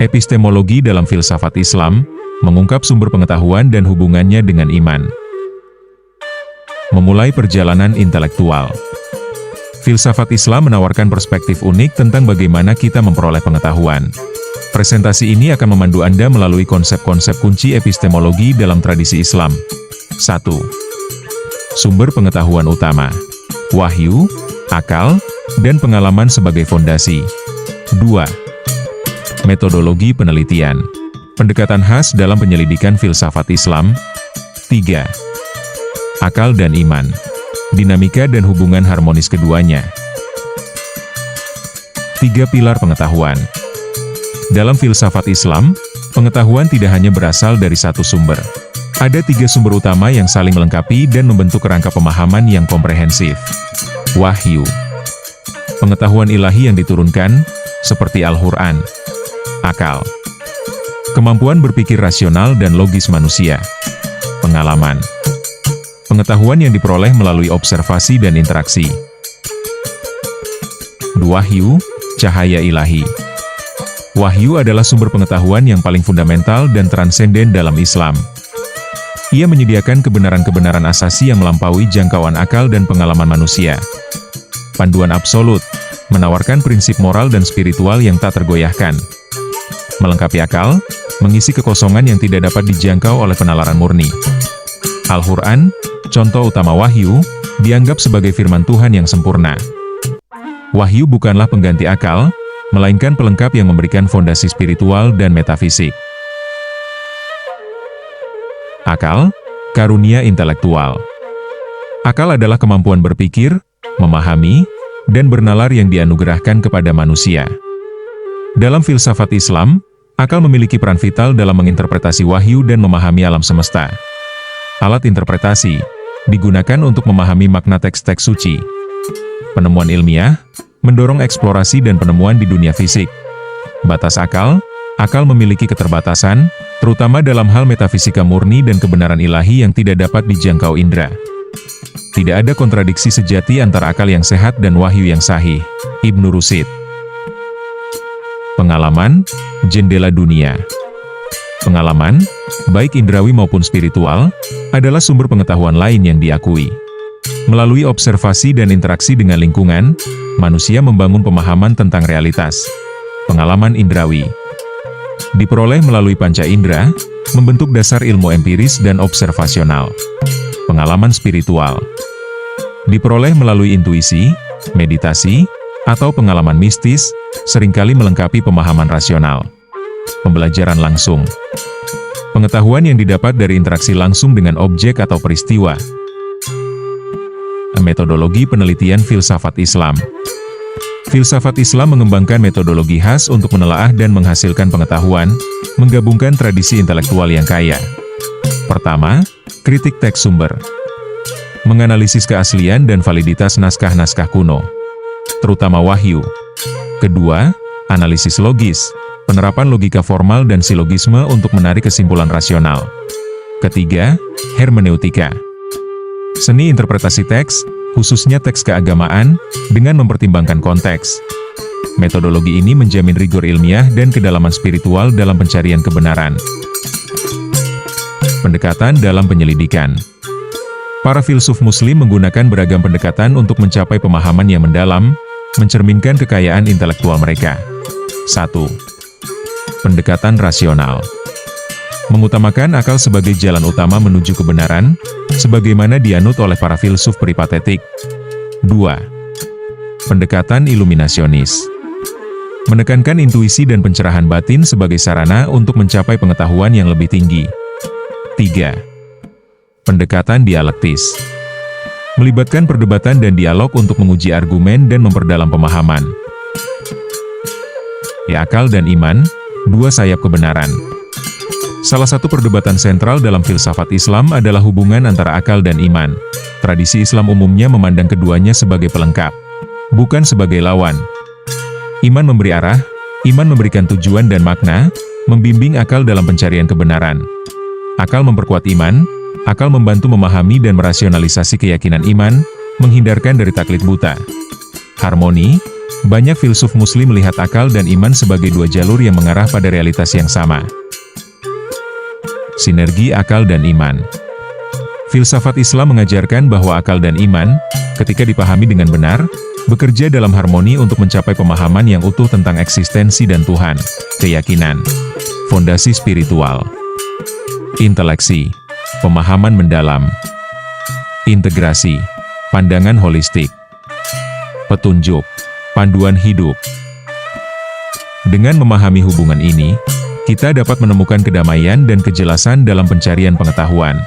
Epistemologi dalam filsafat Islam, mengungkap sumber pengetahuan dan hubungannya dengan iman. Memulai perjalanan intelektual. Filsafat Islam menawarkan perspektif unik tentang bagaimana kita memperoleh pengetahuan. Presentasi ini akan memandu Anda melalui konsep-konsep kunci epistemologi dalam tradisi Islam. 1. Sumber pengetahuan utama. Wahyu, akal, dan pengalaman sebagai fondasi. 2. Metodologi penelitian. Pendekatan khas dalam penyelidikan filsafat Islam. 3. Akal dan iman. Dinamika dan hubungan harmonis keduanya. 3 pilar pengetahuan. Dalam filsafat Islam, pengetahuan tidak hanya berasal dari satu sumber. Ada 3 sumber utama yang saling melengkapi dan membentuk kerangka pemahaman yang komprehensif. Wahyu. Pengetahuan ilahi yang diturunkan, seperti Al-Quran. Akal. Kemampuan berpikir rasional dan logis manusia. Pengalaman. Pengetahuan yang diperoleh melalui observasi dan interaksi. Wahyu, cahaya ilahi. Wahyu adalah sumber pengetahuan yang paling fundamental dan transenden dalam Islam. Ia menyediakan kebenaran-kebenaran asasi yang melampaui jangkauan akal dan pengalaman manusia. Panduan absolut, menawarkan prinsip moral dan spiritual yang tak tergoyahkan. Melengkapi akal, mengisi kekosongan yang tidak dapat dijangkau oleh penalaran murni. Al-Quran, contoh utama wahyu, dianggap sebagai firman Tuhan yang sempurna. Wahyu bukanlah pengganti akal, melainkan pelengkap yang memberikan fondasi spiritual dan metafisik. Akal, karunia intelektual. Akal adalah kemampuan berpikir, memahami, dan bernalar yang dianugerahkan kepada manusia. Dalam filsafat Islam, akal memiliki peran vital dalam menginterpretasi wahyu dan memahami alam semesta. Alat interpretasi digunakan untuk memahami makna teks-teks suci. Penemuan ilmiah mendorong eksplorasi dan penemuan di dunia fisik. Batas akal, akal memiliki keterbatasan, terutama dalam hal metafisika murni dan kebenaran ilahi yang tidak dapat dijangkau indera. Tidak ada kontradiksi sejati antara akal yang sehat dan wahyu yang sahih. Ibnu Rushd. Pengalaman, jendela dunia. Pengalaman, baik indrawi maupun spiritual, adalah sumber pengetahuan lain yang diakui. Melalui observasi dan interaksi dengan lingkungan, manusia membangun pemahaman tentang realitas. Pengalaman indrawi diperoleh melalui panca indera, membentuk dasar ilmu empiris dan observasional. Pengalaman spiritual diperoleh melalui intuisi, meditasi, atau pengalaman mistis, seringkali melengkapi pemahaman rasional. Pembelajaran langsung. Pengetahuan yang didapat dari interaksi langsung dengan objek atau peristiwa. Metodologi penelitian filsafat Islam. Filsafat Islam mengembangkan metodologi khas untuk menelaah dan menghasilkan pengetahuan, menggabungkan tradisi intelektual yang kaya. Pertama, kritik teks sumber. Menganalisis keaslian dan validitas naskah-naskah kuno, terutama wahyu. Kedua, analisis logis. Penerapan logika formal dan silogisme untuk menarik kesimpulan rasional. Ketiga, hermeneutika. Seni interpretasi teks, khususnya teks keagamaan, dengan mempertimbangkan konteks. Metodologi ini menjamin rigor ilmiah dan kedalaman spiritual dalam pencarian kebenaran. Pendekatan dalam penyelidikan. Para filsuf muslim menggunakan beragam pendekatan untuk mencapai pemahaman yang mendalam, mencerminkan kekayaan intelektual mereka. 1. Pendekatan rasional. Mengutamakan akal sebagai jalan utama menuju kebenaran, sebagaimana dianut oleh para filsuf peripatetik. 2. Pendekatan iluminasionis. Menekankan intuisi dan pencerahan batin sebagai sarana untuk mencapai pengetahuan yang lebih tinggi. 3. Pendekatan dialektis. Melibatkan perdebatan dan dialog untuk menguji argumen dan memperdalam pemahaman. Akal dan iman, dua sayap kebenaran. Salah satu perdebatan sentral dalam filsafat Islam adalah hubungan antara akal dan iman. Tradisi Islam umumnya memandang keduanya sebagai pelengkap, bukan sebagai lawan. Iman memberi arah, iman memberikan tujuan dan makna, membimbing akal dalam pencarian kebenaran. Akal memperkuat iman, akal membantu memahami dan merasionalisasi keyakinan iman, menghindarkan dari taklid buta. Harmoni, Banyak filsuf muslim melihat akal dan iman sebagai dua jalur yang mengarah pada realitas yang sama. Sinergi akal dan iman. Filsafat Islam mengajarkan bahwa akal dan iman, ketika dipahami dengan benar, bekerja dalam harmoni untuk mencapai pemahaman yang utuh tentang eksistensi dan Tuhan, keyakinan, fondasi spiritual, inteleksi, pemahaman mendalam, integrasi, pandangan holistik, petunjuk, panduan hidup. Dengan memahami hubungan ini, kita dapat menemukan kedamaian dan kejelasan dalam pencarian pengetahuan.